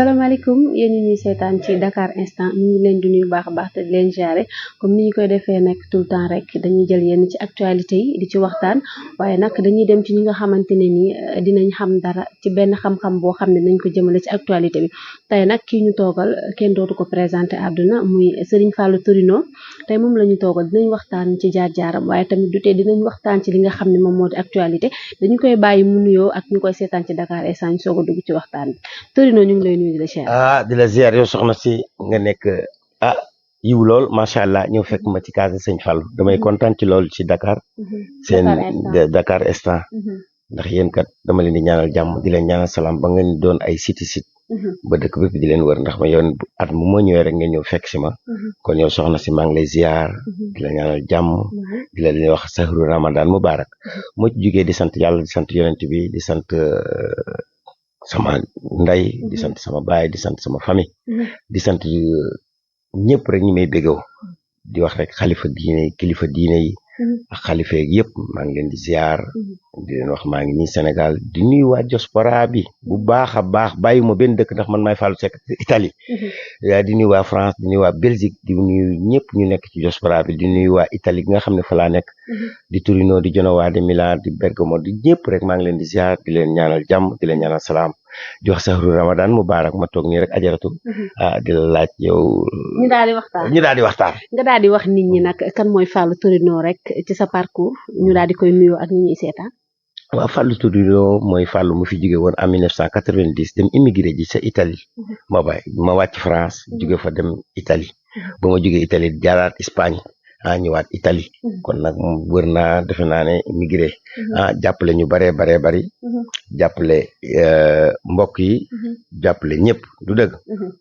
salaamaaleykum yéen ñi ñuy seetaan ci Dakar Instant ñu ngi leen di nuyu baax a baax te di leen jaare comme ni ñu koy defee nag tout le temps rek dañuy jël yenn ci actualité yi di ci waxtaan waaye nag dañuy dem ci ñi nga xamante ne ni dinañ xam dara ci benn xam-xam boo xam ne nañ ko jëmale ci actualité bi tey nag kii ñu toogal kenn dootu ko présenté àdduna muy Serigne Fallou Torino tey moom la ñu toogal dinañ waxtaan ci jaar-jaaram waaye tamit du tee dinañ waxtaan ci li nga xam ne moom moo di actualité dañu koy bàyyi mu nuyoo ak ñu koy seetaan ci Dakar Instant ñu soog a dugg ci waxtaan bi Torino ñu ngi lay nuyu di la ziar. di la ziar yow soxna si nga nekk yiw lool macha allah ñëw fekk ma ci case Sëñ Fallou damay kontaan ci lool ci Dakar seen Dakar Instant ndax yéen kat dama leen di ñaanal jàmm di leen ñaanal salaam ba ngeen doon ay site ba dëkk bépp di leen wër ndax ma yoon at mu ma ñëwee rek ngeen ñëw fekk si ma kon yow soxna si maa ngi lay ziar di la ñaanal jàmm di la wax sahru Ramadan mubarak moo ci jugee di sant yàlla di sant yonent bi di sant sama nday di sant sama baay di sant sama famille di sant ñëpp rek ñi may béggoo di wax rek xalifa diine kilifa diine yi ak xalifa yeeg yëpp maa ngi leen di ziar di leen wax maa ngi nii Sénégal di nuyu waa diaspora bi bu baax a baax bàyyi ma benn dëkk ndax man maay Fallou Seck Italie di nuyu waa France di nuyu waa Belgique di nuyu ñëpp ñu nekk ci diaspora bi di nuyu waa Italie gi nga xam ne fa laa nekk di Torino di Genoa di Milan di Bergamo di ñëpp rek maa ngi leen di ziar di leen ñaanal jàmm di leen ñaanal salaam di wax sahru Ramadan mubarak ma toog nii rek ajaratu di la laaj yow ñu daal di waxtaan nga daal di wax nit ñi nag kan mooy Fallou Torino rek ci sa parcours ñu daal di koy nuyoo ak ñi ñuy seetaan. waaw Fallou Torino mooy Fallou mu fi jóge woon en 1990 dem immigré ji sa Italie ma wàcc France jóge fa dem Italie ba ma jógee Italie jaaraat Espagne ñëwaat Italie kon nag wër naa defe naa ne immigré jàppale ñu bari jàppale mbokk yi jàppale ñëpp du dëgg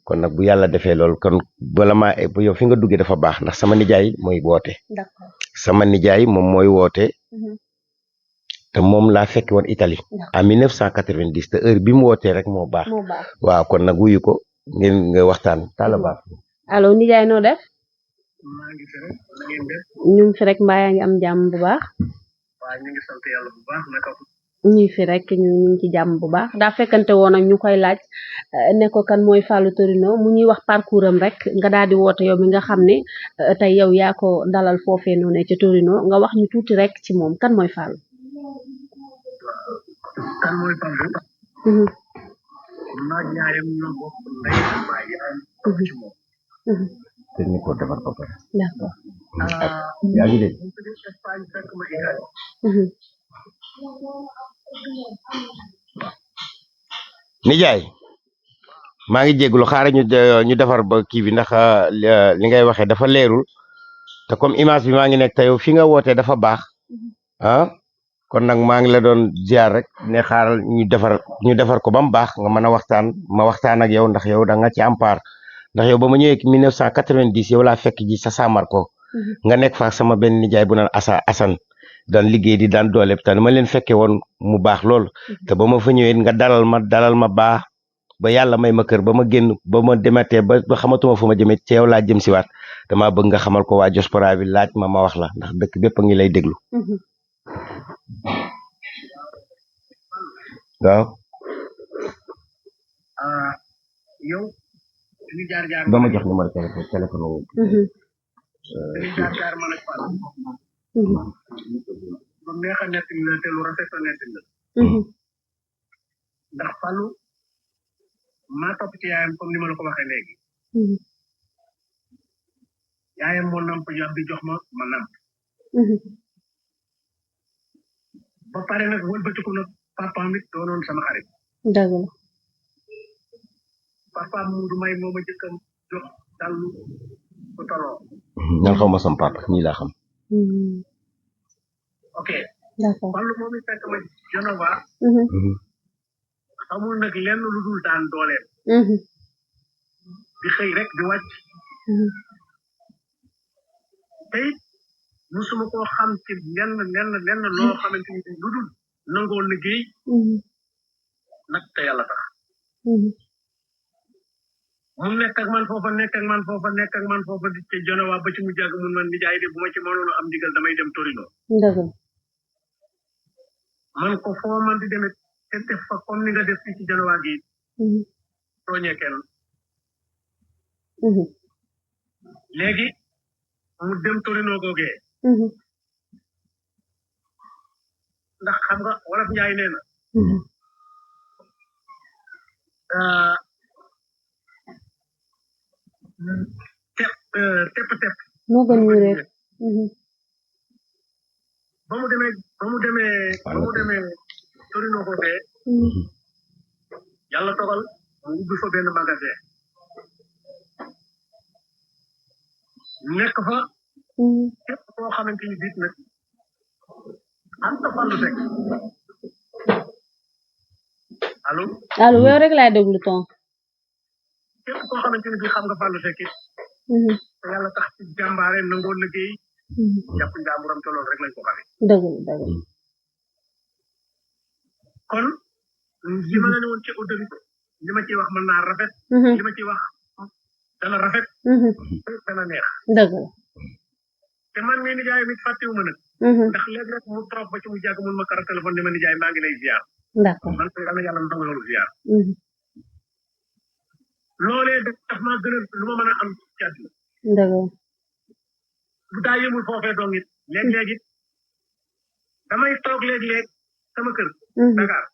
kon nag bu yàlla defee loolu kon bala maa yow fi nga duggee dafa baax ndax sama nijaay mooy woote sama nijaay moom mooy woote te moom laa fekk woon Italie en 1990 te heure bi mu wootee rek moo baax waaw kon nag wuyu ko ngeen nga waxtaan tàlla baax allo nijaay noo def ñu ngi fi rek mbaa yaa ngi am jàmm bu baax ñu ngi sant yàlla bu baax naka ñuy fi rek ñu ngi ci jàmm bu baax daa fekkante woon ak ñu koy laaj ne ko kan mooy Fallou Torino mu ñuy wax parcours am rek nga daal di woote yow mi nga xam ne tey yow yaa ko dalal foofee noonu ca Torino nga wax ñu tuuti rek ci moom kan mooy Fallou. kan mooy Fallou. maa ñaarem ñoo bokk ndey ak baay ci moom. te ñu ko defar ba pare. d'accord. yaa ngi dégg. Espagne fekk ma Italie. nijaay maa ngi jégalu xaaral ñu defar ba kii bi ndax li ngay waxee dafa leerul te comme image bi maa ngi nekk te yow fi nga wootee dafa baax kon nag maa ngi la doon ziar rek ne xaaral ñu defar ko ba mu baax nga mën a waxtaan ma waxtaan ak yow ndax yow da nga ci am part ndax yow ba ma ñëwee 1990 yow laa fekk ji sa Samarco nga nekk fa sama benn nijaay bu naan Assane daan liggéey di daan doole te ma leen fekkee woon mu baax lool te ba ma fa ñëwee nga dalal ma baax ba yàlla may ma kër ba ma génn ba ma dematee ba xamatuma fu ma jëmee ci yow laa jëm si waat damaa bëgg nga xamal ko waa diaspora bi laaj ma wax la ndax dëkk bépp a ngi lay déglu. waaw. yow. li jaar ba ma jox numéro téléphone wu. li jaar man ak Fallou. lu neex a nekk la te lu rafet a nekk la. ndax Fallou maa topp ci yaayam comme ni ma la ko waxee léegi. yaayam moo namp yab bi jox ma namp. ba pare nag wëlbatiku nag papaam it doonoon sama xarit. dëgg la. papaam Moudou May moo ma jëkkam jox dallu bu toloo. ñan xaw ma sama papa ñii laa xam. ok. d'accord Fallou moom it fekk ma Genova. xamul nag lenn lu dul daan dooleem. di xëy rek di wàcc. tey musuma koo xam ci lenn loo xamante ni lu dul nangoo liggéey. nag te yàlla tax. mu nekk ak man foofa di ca Genoa ba ci mu jàgg mun man nijaay de bu ma ci mënoon am ndigal damay dem Torino. man ko foo man di demee te def fa comme ni nga def fii ci Genoa gi tooñee kenn léegi mu dem Torino googee ndax xam nga wolof Njaay nee na tepp moo gën ñu rek ba mu demee Torino googee yàlla dogal mu ubbi fa benn magasin nekk fa képp koo xamante ni biit nag am na Fallou Seck allo yow rek laay déglu ton képp koo xamante ni bii xam nga Fallou Seck it te yàlla tax ci jàmbaare nangoo liggéey jàpp njàmburam te loolu rek lañ ko xamee dëgg kon li ma la ne woon ci auditeurs li ma ciy wax mën naa rafet li ma ciy wax dana rafet dana neex dëgg la te man mii nijaay mi fàttewu ma nag ndax léegi rek mu trop ba ci mu jàgg mun ma kara téléphone ni ma nijaay maa ngi lay ziar d'accord man ko yàlla yàlla nangu loolu ziar loolee daf maa gën a lu ma mën a am ci àdduna dëgg bu daa yëmul foofee dong it léeg-léeg it damay toog léeg-léeg sama kër Dakar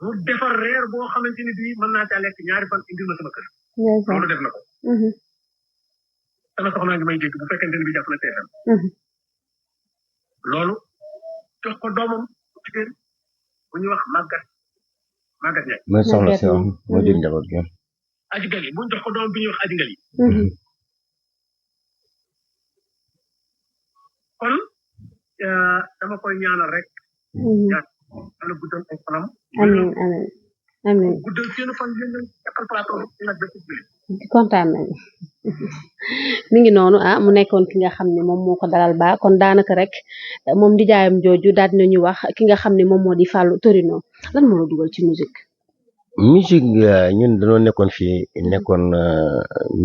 mu defar reer boo xamante ni bii mën naa caa lekk ñaari fan indil ma sama kër loolu def na ko sama soxnaa ngi may dégg bu fekkente ni bi jàpp na TFM loolu jox ko doomam jigéen bu ñuy wax màggat ñay mooy soxna si wax moo jur njaboot gi aji ngal yi bu ñu jox ko doomam bi ñuy wax aji ngal yi kon dama koy ñaanal rek yàlla guddal ay fanam amiin guddal seen fan yéen yàqal plateau bi nag ba kontaan nañu mi ngi noonu mu nekkoon ki nga xam ne moom moo ko dalal ba kon daanaka rek moom di jaayam jooju daal dinañu wax ki nga xam ne moom moo di Fallou Torino lan moo la dugal ci musique ñun dañoo nekkoon fii nekkoon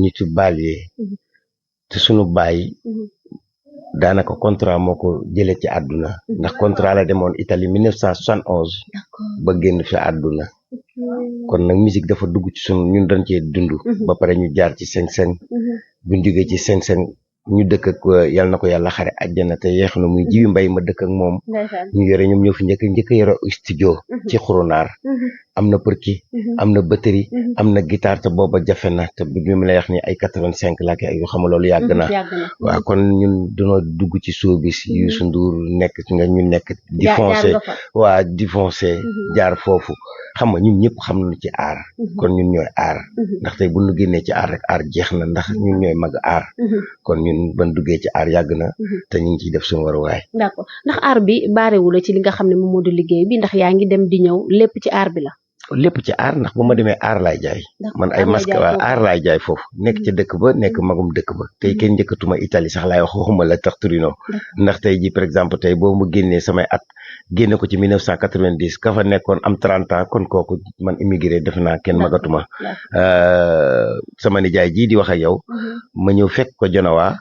nitu Banlieue te sunu baay daanaka contrat moo ko jëlee ci àdduna ndax contrat la demoon Italie 1971 ba génn fi àdduna kon nag musique dafa dugg ci sunu ñun dañ cee dund ba pare ñu jaar ci seng-seng buñ jógee ci seng-seng ñu dëkk ak yal na ko yàlla xare àjjana te yeex na muy Jibi Mbay ma dëkk ak moom ñu yore ñoom ñoo fi njëkk yore studio ci xurunaar am na përki am na batterie am na guitare te booba jafe na te bi mu lay wax ni ay 85 la ak yu xam loolu yàgg na waaw kon ñun dañoo dugg ci showbiz Youssou Ndour nekk nga ñu nekk di foncé di foncé jaar foofu xam nga ñun ñëpp xam nañu ci aar kon ñun ñooy aar ndax tey bu ñu génnee ci aar rek aar jeex na ndax ñun ñooy mag aar kon ñun ban duggee ci aar yàgg na te ñu ngi ciy def suñu waruwaay d'accord ndax aar bi baarewu la ci li nga xam ne moom moo di liggéey bi ndax yaa ngi dem di ñëw lépp ci aar bi la lépp ci aar ndax bu ma demee aar laay jaay man ay masque aar laay jaay foofu nekk ci dëkk ba nekk magum dëkk ba tey kenn njëkkatuma Italie sax laay wax waxuma la tax Torino ndax tey ji par exemple tey boo mu génnee samay at génne ko ci 1990 ka fa nekkoon am 30 ans kon kooku man immigré defe naa kenn magatuma sama nijaay ji di wax ak yow ma ñëw fekk ko Genoa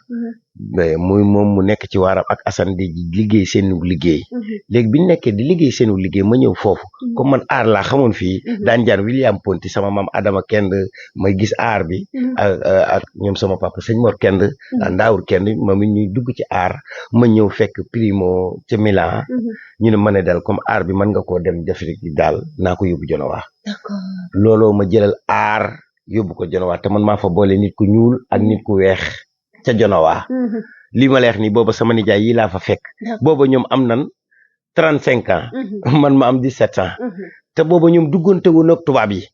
muy moom mu nekk ci waaram ak Assane di liggéey seen liggéey léegi bi ñu nekkee di liggéey seen liggéey ma ñëw foofu comme man aar laa xamoon fii daan jaar William Ponty sama maam Adama Kend may gis aar bi ak ñoom sama papa sëñ Mor Kend Ndaawur Kend moom it ñuy dugg ci aar ma ñëw fekk Primo ca Milan ñu ne ma ne daal comme aar bi mën nga koo dem def daal naa ko yóbbu Genoa looloo ma jëlal aar yóbbu ko Genoa te man maa fa boole nit ku ñuul ak nit ku weex ca Genoa lii ma leex nii booba sama nijaay yi laa fa fekk booba ñoom am nan 35 ans man ma am 17 ans te booba ñoom duggante woon ak tubaab yi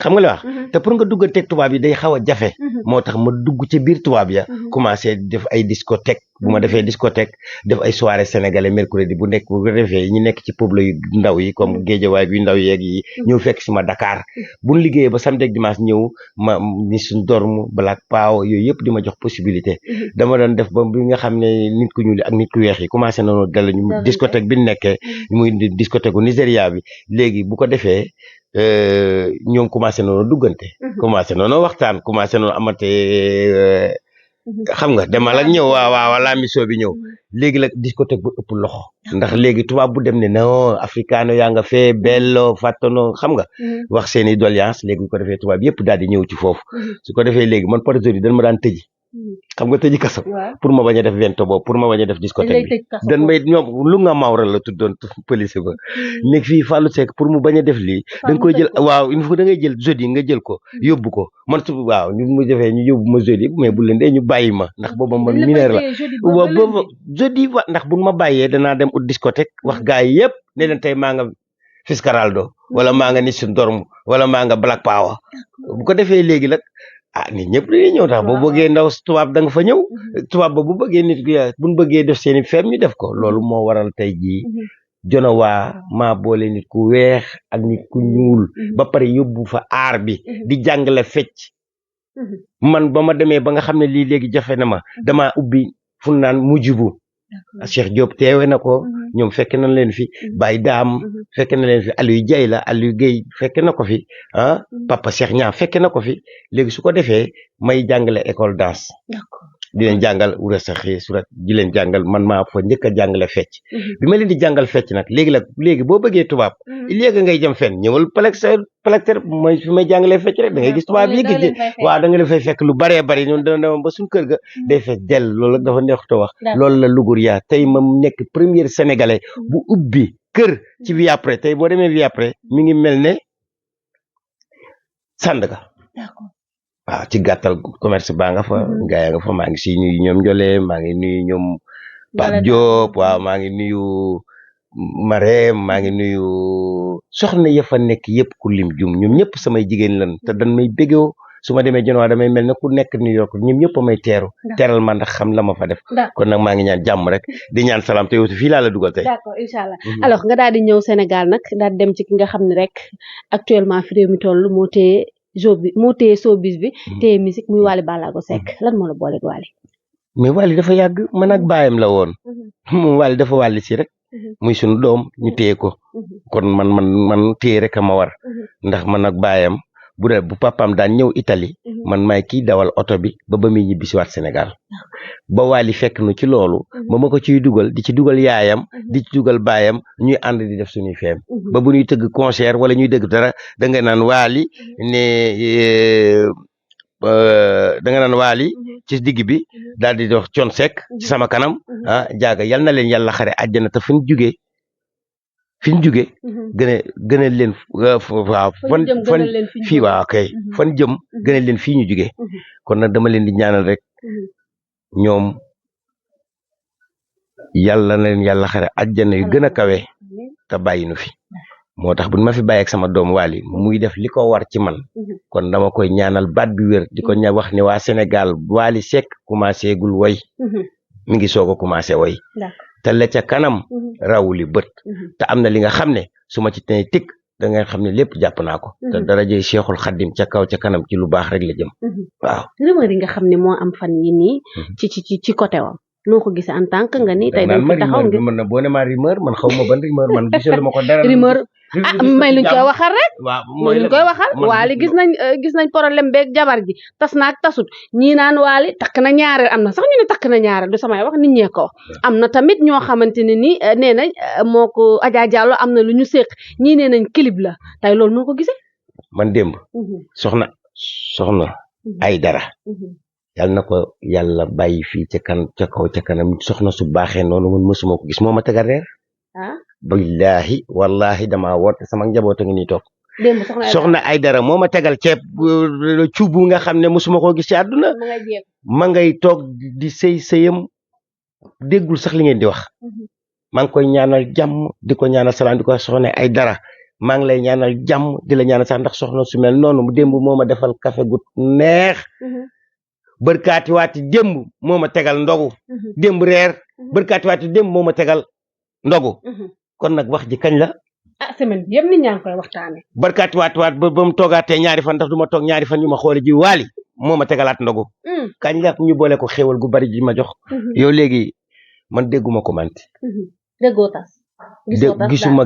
xam nga li wax te pour nga dugganteeg tubaab yi day xaw a jafe moo tax ma dugg ci biir tubaab ya commencé def ay discothèque bu ma defee discothèque def ay soirée sénégalais mercredi bu nekk bu defee ñu nekk ci pueblo yu ndaw yi comme Géejawaay bi ndaw yeeg yi ñëw fekk si ma Dakar buñ liggéeyee ba samedi ak dimanche ñëw ma ni suñ dorm Black Power yooyu yëpp di ma jox possibilité dama doon def ba bi nga xam ne nit ku ñuul ak nit ku weex yi commencé nañoo dal ñu discothèque bi nekkee muy discothèque u Nigéria bi léegi bu ko defee ñoom commencé noonu duggante commencé noonu waxtaan commencé noonu amate xam nga demal ak ñëw waaw la mission bi ñëw léegi la discothèque bu ëpp loxo ndax léegi tubaab bu dem ne non africano yaa nga fee bello fàttano xam nga wax seeni doléance léegi bu ko defee tubaab yëpp daal di ñëw ci foofu su ko defee léegi man projet yi dañ ma daan tëji xam nga tëji kaso pour ma bañ a def vento boobu pour ma bañ a def discothèque bi dañ may ñoom lu nga mawral la tuddoon police ba nekk fii Fallou Seck pour mu bañ a def lii da nga koy jël waaw il faut da ngay jël jeudi nga jël ko yóbbu ko man su waaw ñu mu defee ñu yóbbu ma jeudi mais bu leen dee ñu bàyyi ma ndax booba man mineur la waaw booba jeudi wa ndax buñ ma bàyyee danaa dem ut discothèque wax gars yi yëpp ne leen tey maa nga Fiscaraldo wala maa nga Nissin Dorm wala maa nga Black Power bu ko defee léegi nag nit ñëpp dañuy ñëw tax boo bëggee ndaw tubaab da nga fa ñëw tubaab ba bu bëggee nit buñ bëggee def seeni feem ñu def ko loolu moo waral tey jii Jonowaa maa boole nit ku weex ak nit ku ñuul ba pare yóbbu fa aar bi di jàngale fecc man ba ma demee ba nga xam ne lii léegi jafe na ma damaa ubbi fu naan Mujibu Cheikh Diop teewe na ko ñoom fekk na leen fi Baye Daam fekk na leen fi Aliou Dieye la Aliou Guèye fekk na ko fi Papa Cheikh Niang fekk na ko fi léegi su ko defee may jàngale école danse di leen jàngal wura saxee surat di leen jàngal man maa fa njëkk a jàngale fecc bi ma leen di jàngal fecc nag léegi boo bëggee tubaab léegi ngay jëm fenn ñëwal Palecter mooy fi may jàngalee fecc rek da ngay gis tubaab yi gis waaw da nga leen fay fekk lu baree bari ñun dana dem ba suñu kër ga day fekk dell loolu dafa neexut a wax loolu la Lougouriya tey ma nekk premier sénégalais bu ubbi kër ci Vie Après tey boo demee Vie Après mi ngi mel ne Sandaga waaw ci gàttal commerce baa nga fa gaa nga fa maa ngi si nuyu ñoom Njole maa ngi nuyu ñoom Pape Diop waaw maa ngi nuyu Marème maa ngi nuyu soxna ya fa nekk yëpp ku lim jum ñoom ñëpp samay jigéen lan te dañ may bégoo su ma demee Jonowaa damay mel ne ku nekk New York ñoom ñëpp a may teral ma ndax xam la ma fa def kon nag maa ngi ñaan jàmm rek di ñaan salaam te yow fii laa la dugal tey d'accord incha allah alors nga daal di ñëw Sénégal nag daal di dem ci ki nga xam ne rek actuellement fi réew mi toll moo téye showbiz bi téye musique muy Wally Ballago Seck lan moo la booleeg Wally mais Wally dafa yàgg man ak baayam la woon moom Wally dafa wàlli si rek muy sunu doom ñu téye ko kon man téye rek a ma war ndax man ak baayam bu papaam daan ñëw Italie man maay kii dawal oto bi ba muy ñibbisiwaat Sénégal ba Wally fekk nu ci loolu ma ko ciy dugal di ci dugal yaayam di ci dugal baayam ñuy ànd di def suñuy feem ba bu ñuy tëgg concert wala ñuy dëgg dara da nga naan Wally ci digg bi daal di dox Thione Seck ci sama kanam jaaga yal na leen yàlla xare àjjana te fi ñu jugee gën a leen waaw fan fii waaw kay fan jëm gën a leen fii ñu jugee kon nag dama leen di ñaanal rek ñoom yàlla na leen yàlla xare àjjana yu gën a kawe te bàyyi nu fi moo tax bu ma fi bàyyeeg sama doom Wally muy def li ko war ci man kon dama koy ñaanal baat bi wér di ko wax ne waa Sénégal Wally Seck commencé gul woy mi ngi soog a commencé woy te la ca kanam rawuli bët te am na li nga xam ne su ma ci tey tikk da nga xam ne lépp jàpp naa ko te darajey Cheikhul Khadim ca kaw ca kanam ci lu baax rek la jëm waaw rumeur yi nga xam ne moo am fan yi nii ci côté wam noo ko gisee en tant que nga ni tey dañ fi taxaw ngir man na boo ne ma rumeur man xaw ma ban rumeur man gisalu ma ko dara rumeur may luñ koy waxal rek may luñ koy waxal Wally gis nañ problème beeg jabar ji tas naag tasut ñii naan Wally takk na ñaareel am na sax ñu ne takk na ñaareel du samay wax nit ñee ko am na tamit ñoo xamante ne ni nee nañ moo ko Adja Diallo am na lu ñu séq ñii nee nañ clip la tey loolu noo ko gisee man démb soxna Aïdara yàlla na ko yàlla bàyyi fii ca kaw ca kanam soxna su baaxee noonu man mësuma ko gis moo ma tegal reer billahi wallahi dama woote sama njaboot a ngi nii toog soxna Aïdara moo ma tegal ceeb cuubu nga xam ne mësuma koo gis ci àdduna ma ngay toog di sëyam déggul sax li ngeen di wax maa ngi koy ñaanal jàmm di ko ñaanal salaam di ko soxna Aïdara maa ngi lay ñaanal jàmm di la ñaanal sax ndax soxna su mel noonu démb moo ma defal café gu neex bërkaati waati démb moo ma tegal ndogu démb reer bërkaati waati démb moo ma tegal ndogu kon nag wax ji kañ la semaine bi yëpp nit ñaa ngi koy waxtaane bërkaati waat ba mu toogaatee ñaari fan ndax du ma toog ñaari fan yu ma xoole ji Wally moo ma tegalaat ndogu kañ la ñu boole ko xéwal gu bari ji ma jox yow léegi man dégguma ko manti déggoo tas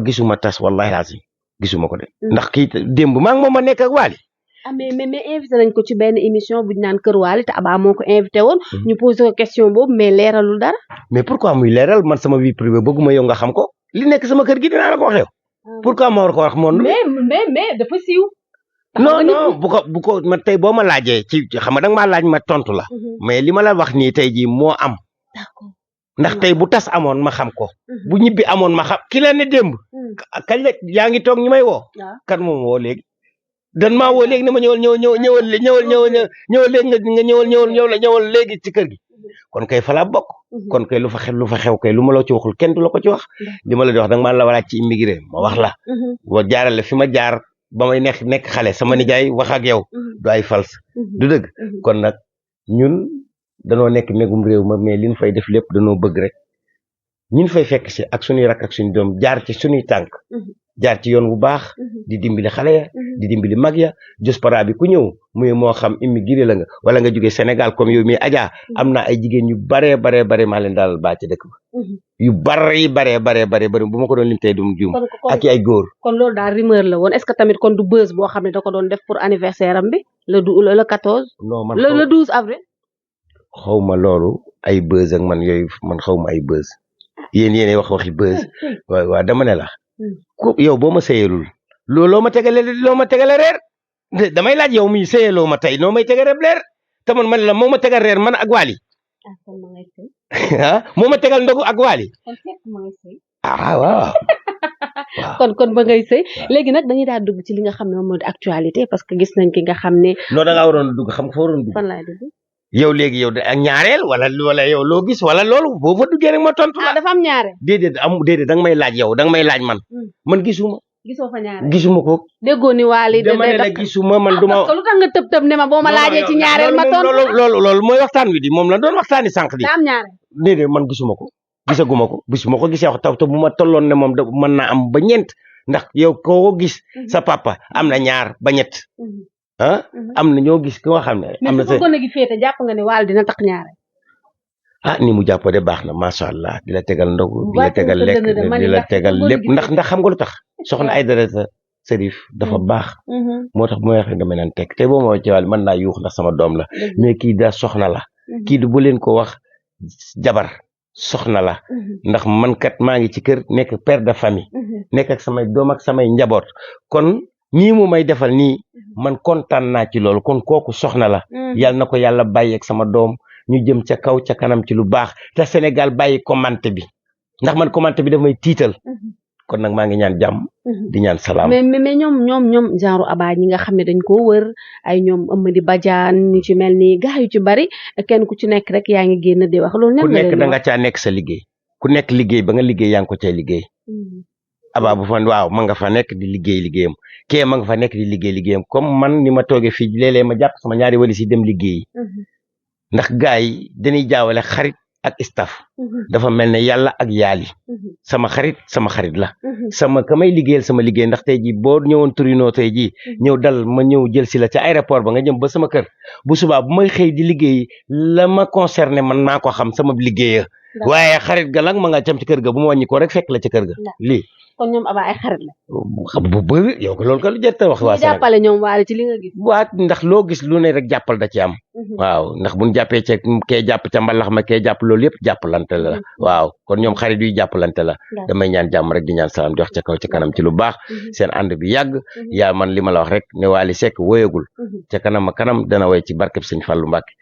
gisuma tas wallahi lazim gisuma ko de ndax kii démb maa ngi moom ma nekk ak Wally mais invité nañ ko ci benn émission bu ñu naan Kër Waly te Aba moo ko invité woon. ñu posé ko question boobu mais leeralul dara. mais pourquoi muy leeral man sama vie privée bëgguma yow nga xam ko li nekk sama kër gi dinaa la ko wax yow. pourquoi ma war ko wax moom. mais dafa siiw. non bu ko man tey boo ma laajee ci xam nga danga maa laaj ma tontu la. mais li ma la wax nii tey jii moo am. d'accord ndax tey bu tas amoon ma xam ko. bu ñibbi amoon ma xam ki la ne démb. kañ la yaa ngi toog ñu may woo. kan moom woo léegi. dan maa woo léegi ne ma ñëwal léegi nga ñëwal léegi ci kër gi. kon kay fa laa bokk. kon kay lu fa xew kay lu ma la ci waxul kenn du la ko ci wax. li ma la di wax danga maa la walaat ci immigré ma wax la. wa jaarale fi ma jaar ba may nekk xale sama nijaay wax ak yow. du ay fals du dëgg. kon nag ñun danoo nekk megum réew ma mais li ñu fay def lépp danoo bëgg rek ñun fay fekk si ak suñuy rakk ak suñu doom jaar ci suñuy tànk. jaar ci yoon bu baax. di dimbali xale ya di dimbali mag ya diaspora bi ku ñëw muy moo xam immigré la nga wala nga jógee Sénégal comme yow mi Adja am na ay jigéen yu bare maa leen daal baa ci dëkk ba. yu bare bu ma ko doon lim tey dum juum. ak ay góor. kon loolu daal rumeur la woon est-ce que tamit kon du buzz boo xam ne da ko doon def pour anniversaire am bi le 14. non man le 12 avril. xaw ma loolu ay buzz ak man yooyu man xaw ma ay buzz yéen waxi buzz waaw dama ne la. yow boo ma sëyalul loo ma tegale reer damay laaj yow mi sëyaloo ma tey noo may tegale reer te man la moo ma tegal reer man ak Waly. moo ma tegal ndogu ak Waly. waaw. kon ba ngay sëy léegi nag dañuy daal dugg ci li nga xam ne moom moo di actualité parce que gis nañ ki nga xam ne. non da ngaa waroon dugg xam nga fa waroon dugg. fan laay dugg. yow léegi yow ak ñaareel wala yow loo gis wala loolu boo fa duggee rek ma tontu la. dafa am ñaareel. déedéet danga may laaj yow danga may laaj man. man gisuma. gisoo fa ñaareel gisuma ko. déggoo ni Waly. dama ne la gisuma man duma. parce que lu tax nga tëb ne ma boo ma laajee ci ñaareel ma tontu loolu mooy waxtaan wi di moom la doon waxtaani sànq di. daa am ñaareel. déedéet man gisuma ko gisaguma ko bisuma ko gisee wax taw te bu ma tolloon ne moom da mën naa am ba ñeent ndax yow koo gis sa papa am na ñaar ba ñett. am na ñoo gis koo xam ne. am na mais su ko gone gi féete jàpp nga ne Waly dina tax ñaareel. ni mu jàppoo de baax na macha allah di la tegal ndogu di la tegal lekk di la tegal lépp ndax xam nga lu tax soxna Aïdara Serif dafa baax. moo tax bu ma waxee dama naan teg te boo ma ci Waly mën naa yuux ndax sama doom la mais kii da soxna la. kii du bu leen ko wax jabar soxna la. ndax man kat maa ngi ci kër nekk père de famille. nekk ak samay doom ak samay njaboot kon. nii mu may defal nii man kontaan naa ci loolu kon kooku soxna la. yàlla na ko yàlla bàyyi ak sama doom ñu jëm ca kaw ca kanam ci lu baax te Sénégal bàyyi commenté bi ndax man commenté bi daf may tiital. kon nag maa ngi ñaan jàmm. di ñaan salaam. mais ñoom genre Aba ñi nga xam ne dañ koo wër ay ñoom Amady Badiane ñu ci mel ni gaa yu ci bari kenn ku ci nekk rek yaa ngi génn di wax loolu. ku nekk da nga caa nekk sa liggéey ku nekk liggéey ba nga liggéey yaa ngi ko cay liggéey. Aba bu fa waaw ma nga fa nekk di liggéeyam kee ma nga fa nekk di liggéeyam comme man ni ma toogee fii léeg-léeg ma jàpp sama ñaari walis yi dem liggéeyi. ndax gars yi dañuy jaawale xarit ak staff. dafa mel ne yàlla ak yaali. sama xarit la. ka may liggéeyal sama liggéey ndax tey jii boo ñëwoon Torino tey jii ñëw dal ma ñëw jël si la ca aéroport ba nga jëm ba sama kër bu subaa bu may xëy di liggéey la ma concerné man maa ko xam sama liggéeya waaye xarit ga nag ma nga cam ci kër ga bu ma wàññi ko rek fekk la ci kër ga lii. kon ñoom Aba ay xarit la. bu bëri yow ko loolu ko lu jot a wax. waa Sénégal jàppale ñoom Waly ci li nga gis. waa ndax loo gis lu ne rek jàppal da ci am. waaw ndax buñ jàppee ca kee jàpp ca mbalax ma kee jàpp loolu yëpp jàppalante la. waaw kon ñoom xarit yuy jàppalante la. damay ñaan jàmm rek di ñaan salaam di wax ca kaw ca kanam ci lu baax. seen ànd bi yàgg. yaa man li ma la wax rek ne Waly Seck woyagul. ca kanam dana woy ci barkeb Sëñ Fallu Mbàkke.